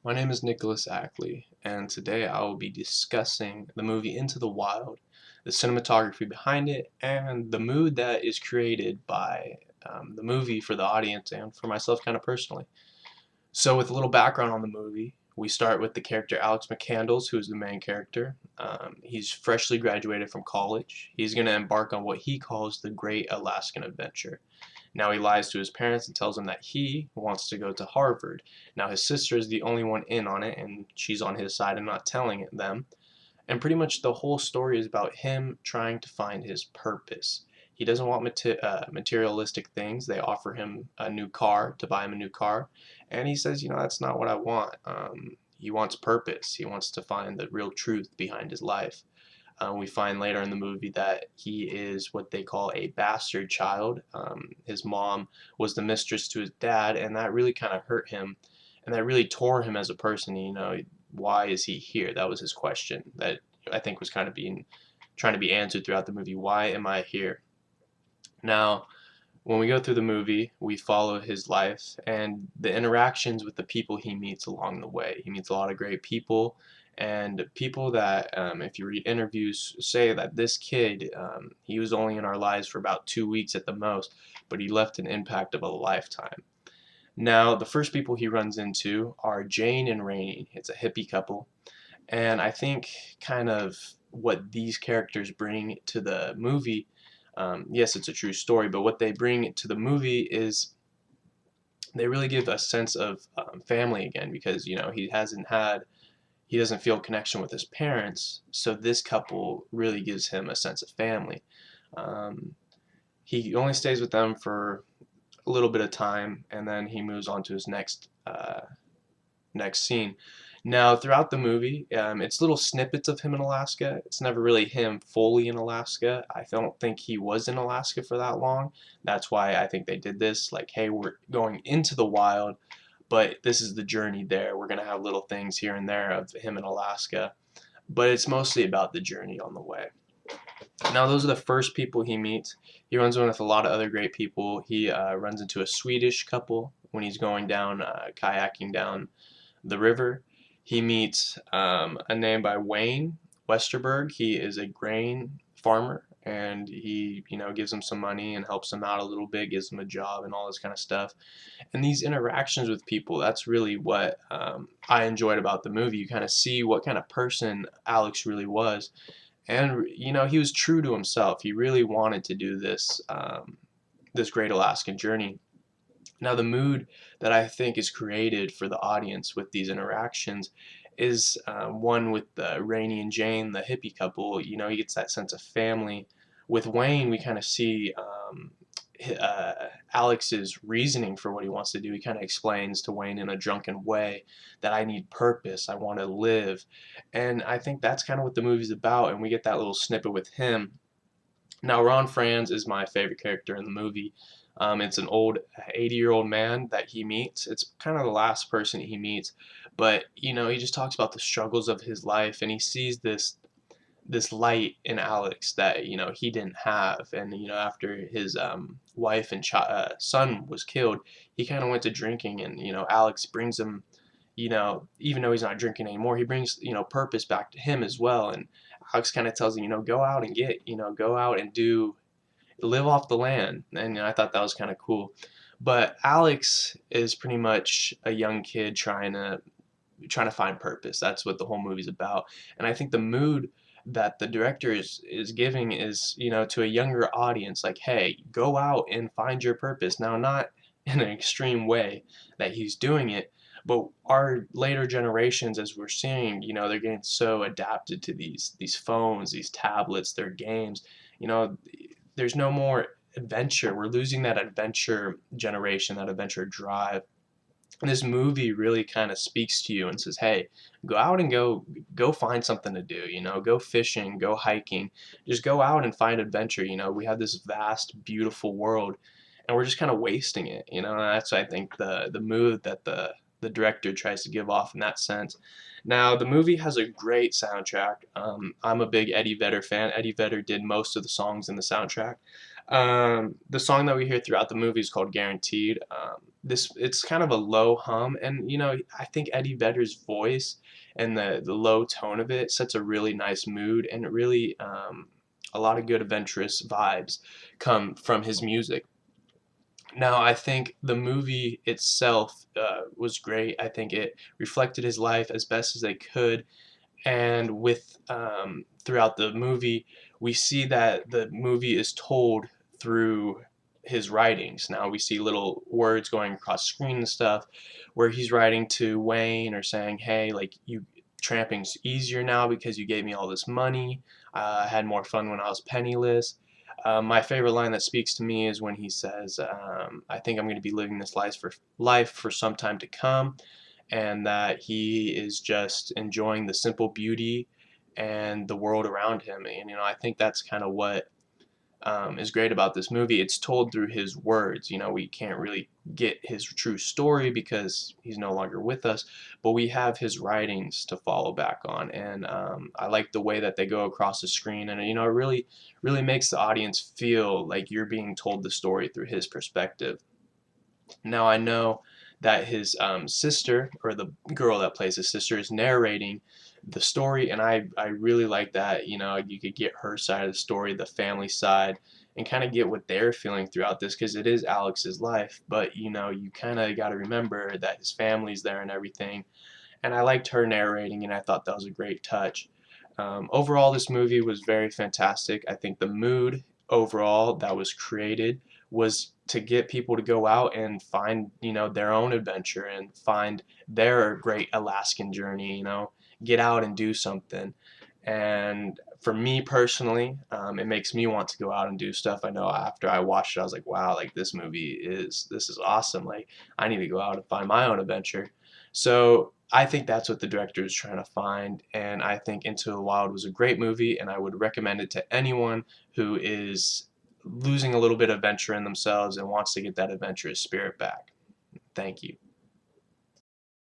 My name is Nicholas Ackley, and today I will be discussing the movie Into the Wild, the cinematography behind it, and the mood that is created by the movie for the audience and for myself kind of personally. So, with a little background on the movie, we start with the character Alex McCandles, who is the main character. He's freshly graduated from college. He's going to embark on what he calls the Great Alaskan Adventure. Now he lies to his parents and tells them that he wants to go to Harvard. Now his sister is the only one in on it, and she's on his side and not telling it them. And pretty much the whole story is about him trying to find his purpose. He doesn't want materialistic things. They offer him a new car to buy him a new car, and he says, that's not what I want. He wants purpose. He wants to find the real truth behind his life. We find later in the movie that he is what they call a bastard child. His mom was the mistress to his dad, and that really kind of hurt him, and that really tore him as a person. Why is he here? That was his question that I think was kind of being trying to be answered throughout the movie. Why am I here? Now, when we go through the movie, we follow his life and the interactions with the people he meets along the way. He meets a lot of great people, and people that, if you read interviews, say that this kid, he was only in our lives for about 2 weeks at the most, but he left an impact of a lifetime. Now, the first people he runs into are Jane and Rainey. It's a hippie couple, and I think kind of what these characters bring to the movie, yes, it's a true story, but what they bring to the movie is they really give a sense of family again, because he doesn't feel connection with his parents, so this couple really gives him a sense of family. Um, he only stays with them for a little bit of time, and then he moves on to his next scene. Now, throughout the movie, it's little snippets of him in Alaska. It's never really him fully in Alaska. I don't think he was in Alaska for that long. That's why I think they did this. Like, hey, we're going into the wild, but this is the journey there. We're going to have little things here and there of him in Alaska, but it's mostly about the journey on the way. Now, those are the first people he meets. He runs in with a lot of other great people. He runs into a Swedish couple when he's going down, kayaking down the river. He meets a name by Wayne Westerberg. He is a grain farmer, and he, gives him some money and helps him out a little bit, gives him a job and all this kind of stuff. And these interactions with people, that's really what I enjoyed about the movie. You kind of see what kind of person Alex really was. And, he was true to himself. He really wanted to do this Great Alaskan Journey. Now, the mood that I think is created for the audience with these interactions is one with Rainey and Jane, the hippie couple. He gets that sense of family. With Wayne, we kind of see Alex's reasoning for what he wants to do. He kind of explains to Wayne in a drunken way that I need purpose, I want to live. And I think that's kind of what the movie's about, and we get that little snippet with him. Now, Ron Franz is my favorite character in the movie. It's an old 80-year-old man that he meets. It's kind of the last person he meets, but he just talks about the struggles of his life, and he sees this light in Alex that he didn't have. And after his wife and son was killed, he kind of went to drinking, and Alex brings him, even though he's not drinking anymore, he brings purpose back to him as well. And Alex kind of tells him, go out and go out and live off the land. And I thought that was kind of cool. But Alex is pretty much a young kid trying to find purpose. That's what the whole movie's about. And I think the mood that the director is giving is, to a younger audience, like, hey, go out and find your purpose. Now, not in an extreme way that he's doing it, but our later generations, as we're seeing, they're getting so adapted to these phones, these tablets, their games. There's no more adventure. We're losing that adventure generation, that adventure drive. And this movie really kind of speaks to you and says, hey, go out and go find something to do, go fishing, go hiking, just go out and find adventure. We have this vast, beautiful world, and we're just kind of wasting it. And that's, I think, the mood that the director tries to give off in that sense. Now, the movie has a great soundtrack. I'm a big Eddie Vedder fan. Eddie Vedder did most of the songs in the soundtrack. The song that we hear throughout the movie is called Guaranteed. It's kind of a low hum, and I think Eddie Vedder's voice and the low tone of it sets a really nice mood, and it really a lot of good adventurous vibes come from his music. Now, I think the movie itself was great. I think it reflected his life as best as they could, and with throughout the movie, we see that the movie is told through his writings. Now we see little words going across screen and stuff, where he's writing to Wayne or saying, "Hey, like you." Tramping's easier now because you gave me all this money. I had more fun when I was penniless. My favorite line that speaks to me is when he says, "I think I'm going to be living this life for some time to come," and that he is just enjoying the simple beauty and the world around him. And I think that's kind of what is great about this movie. It's told through his words. We can't really get his true story because he's no longer with us, but we have his writings to follow back on. And I like the way that they go across the screen, and it really, really makes the audience feel like you're being told the story through his perspective. Now I know that his sister, or the girl that plays his sister, is narrating the story, and I really like that. You could get her side of the story, the family side, and kind of get what they're feeling throughout this, because it is Alex's life, but you kind of got to remember that his family's there and everything. And I liked her narrating, and I thought that was a great touch. Overall, this movie was very fantastic. I think the mood overall that was created was to get people to go out and find, their own adventure and find their great Alaskan journey, get out and do something. And for me personally, it makes me want to go out and do stuff. I know after I watched it, I was like, wow, like this is awesome. Like I need to go out and find my own adventure. So I think that's what the director is trying to find, and I think Into the Wild was a great movie, and I would recommend it to anyone who is losing a little bit of adventure in themselves and wants to get that adventurous spirit back. Thank you.